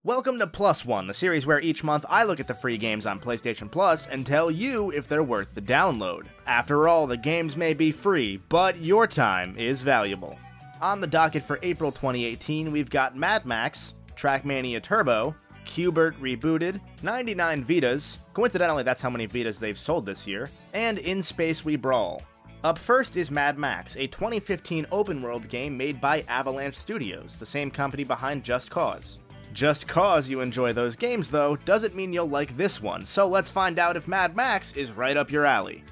Welcome to PLUSone, the series where each month I look at the free games on PlayStation Plus and tell you if they're worth the download. After all, the games may be free, but your time is valuable. On the docket for April 2018, we've got Mad Max, Trackmania Turbo, Q*bert Rebooted, 99 Vitas, coincidentally that's how many Vitas they've sold this year, and In Space We Brawl. Up first is Mad Max, a 2015 open-world game made by Avalanche Studios, the same company behind Just Cause. Just cause you enjoy those games, though, doesn't mean you'll like this one, so let's find out if Mad Max is right up your alley.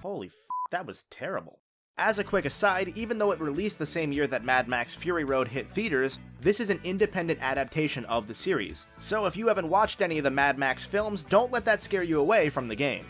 Holy f***, that was terrible. As a quick aside, even though it released the same year that Mad Max Fury Road hit theaters, this is an independent adaptation of the series, so if you haven't watched any of the Mad Max films, don't let that scare you away from the game.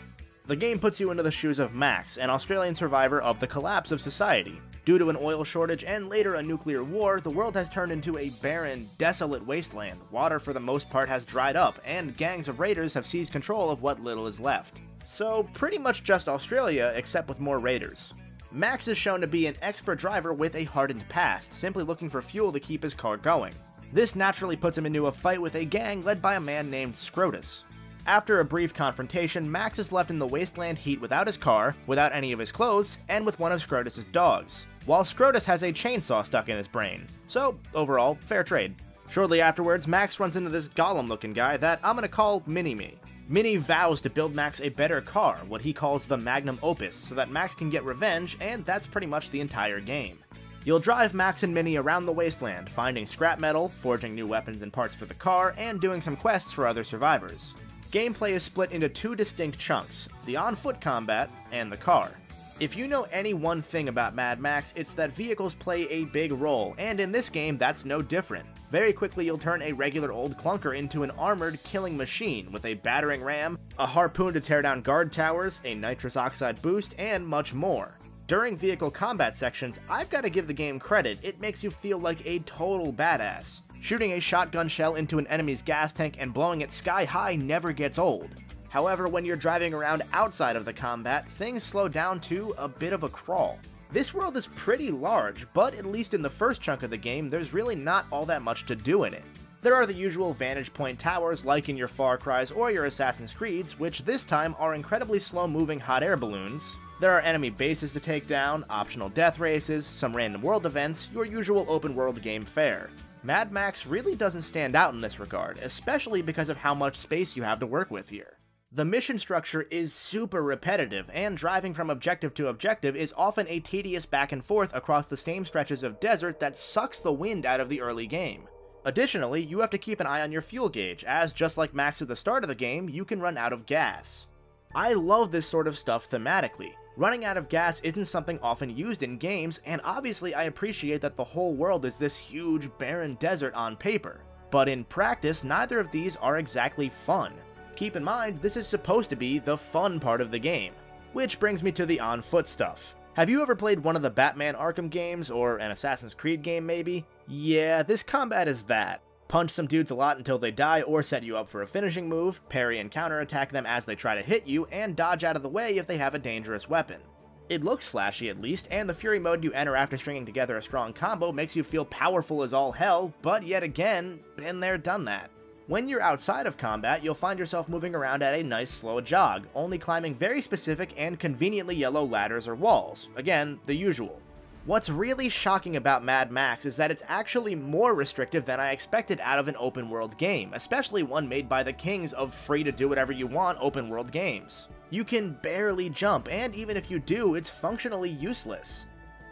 The game puts you into the shoes of Max, an Australian survivor of the collapse of society. Due to an oil shortage and later a nuclear war, the world has turned into a barren, desolate wasteland. Water for the most part has dried up, and gangs of raiders have seized control of what little is left. So pretty much just Australia, except with more raiders. Max is shown to be an expert driver with a hardened past, simply looking for fuel to keep his car going. This naturally puts him into a fight with a gang led by a man named Scrotus. After a brief confrontation, Max is left in the wasteland heat without his car, without any of his clothes, and with one of Scrotus' dogs, while Scrotus has a chainsaw stuck in his brain. So, overall, fair trade. Shortly afterwards, Max runs into this golem-looking guy that I'm gonna call Mini-Me. Mini vows to build Max a better car, what he calls the Magnum Opus, so that Max can get revenge, and that's pretty much the entire game. You'll drive Max and Mini around the wasteland, finding scrap metal, forging new weapons and parts for the car, and doing some quests for other survivors. Gameplay is split into two distinct chunks, the on-foot combat and the car. If you know any one thing about Mad Max, it's that vehicles play a big role, and in this game that's no different. Very quickly you'll turn a regular old clunker into an armored killing machine with a battering ram, a harpoon to tear down guard towers, a nitrous oxide boost, and much more. During vehicle combat sections, I've got to give the game credit, it makes you feel like a total badass. Shooting a shotgun shell into an enemy's gas tank and blowing it sky high never gets old. However, when you're driving around outside of the combat, things slow down to a bit of a crawl. This world is pretty large, but at least in the first chunk of the game, there's really not all that much to do in it. There are the usual vantage point towers like in your Far Cry's or your Assassin's Creeds, which this time are incredibly slow-moving hot air balloons. There are enemy bases to take down, optional death races, some random world events, your usual open-world game fare. Mad Max really doesn't stand out in this regard, especially because of how much space you have to work with here. The mission structure is super repetitive, and driving from objective to objective is often a tedious back and forth across the same stretches of desert that sucks the wind out of the early game. Additionally, you have to keep an eye on your fuel gauge, as just like Max at the start of the game, you can run out of gas. I love this sort of stuff thematically. Running out of gas isn't something often used in games, and obviously I appreciate that the whole world is this huge, barren desert on paper. But in practice, neither of these are exactly fun. Keep in mind, this is supposed to be the fun part of the game. Which brings me to the on-foot stuff. Have you ever played one of the Batman Arkham games, or an Assassin's Creed game maybe? Yeah, this combat is that. Punch some dudes a lot until they die or set you up for a finishing move, parry and counterattack them as they try to hit you, and dodge out of the way if they have a dangerous weapon. It looks flashy at least, and the Fury mode you enter after stringing together a strong combo makes you feel powerful as all hell, but yet again, been there, done that. When you're outside of combat, you'll find yourself moving around at a nice slow jog, only climbing very specific and conveniently yellow ladders or walls. Again, the usual. What's really shocking about Mad Max is that it's actually more restrictive than I expected out of an open-world game, especially one made by the kings of free-to-do-whatever-you-want open-world games. You can barely jump, and even if you do, it's functionally useless.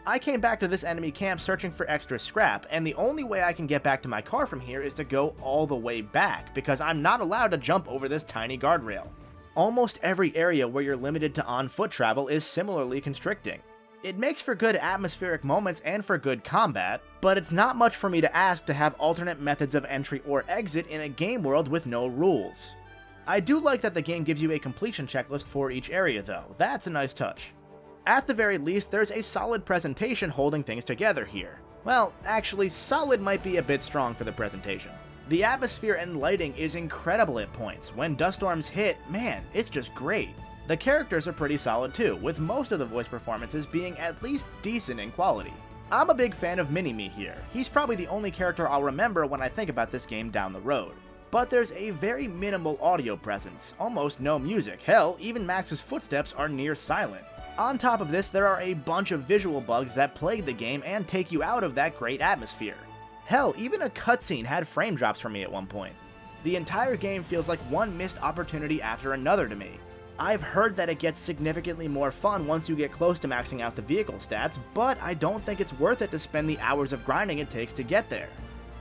I came back to this enemy camp searching for extra scrap, and the only way I can get back to my car from here is to go all the way back, because I'm not allowed to jump over this tiny guardrail. Almost every area where you're limited to on-foot travel is similarly constricting. It makes for good atmospheric moments and for good combat, but it's not much for me to ask to have alternate methods of entry or exit in a game world with no rules. I do like that the game gives you a completion checklist for each area though, that's a nice touch. At the very least, there's a solid presentation holding things together here. Well, actually, solid might be a bit strong for the presentation. The atmosphere and lighting is incredible at points. When dust storms hit, man, it's just great. The characters are pretty solid too, with most of the voice performances being at least decent in quality. I'm a big fan of Mini-Me here. He's probably the only character I'll remember when I think about this game down the road. but there's a very minimal audio presence, almost no music. Hell, even Max's footsteps are near silent. On top of this, there are a bunch of visual bugs that plague the game and take you out of that great atmosphere. Hell, even a cutscene had frame drops for me at one point. The entire game feels like one missed opportunity after another to me. I've heard that it gets significantly more fun once you get close to maxing out the vehicle stats, but I don't think it's worth it to spend the hours of grinding it takes to get there.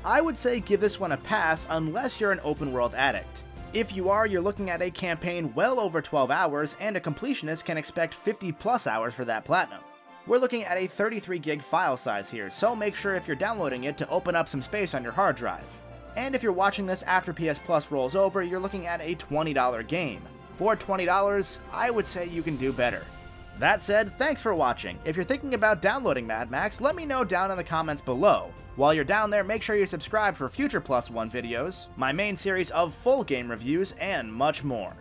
I would say give this one a pass unless you're an open world addict. If you are, you're looking at a campaign well over 12 hours, and a completionist can expect 50 plus hours for that platinum. We're looking at a 33 gig file size here, so make sure if you're downloading it to open up some space on your hard drive. And if you're watching this after PS Plus rolls over, you're looking at a $20 game. For $20, I would say you can do better. That said, thanks for watching. If you're thinking about downloading Mad Max, let me know down in the comments below. While you're down there, make sure you're subscribed for future PLUSone videos, my main series of full game reviews, and much more.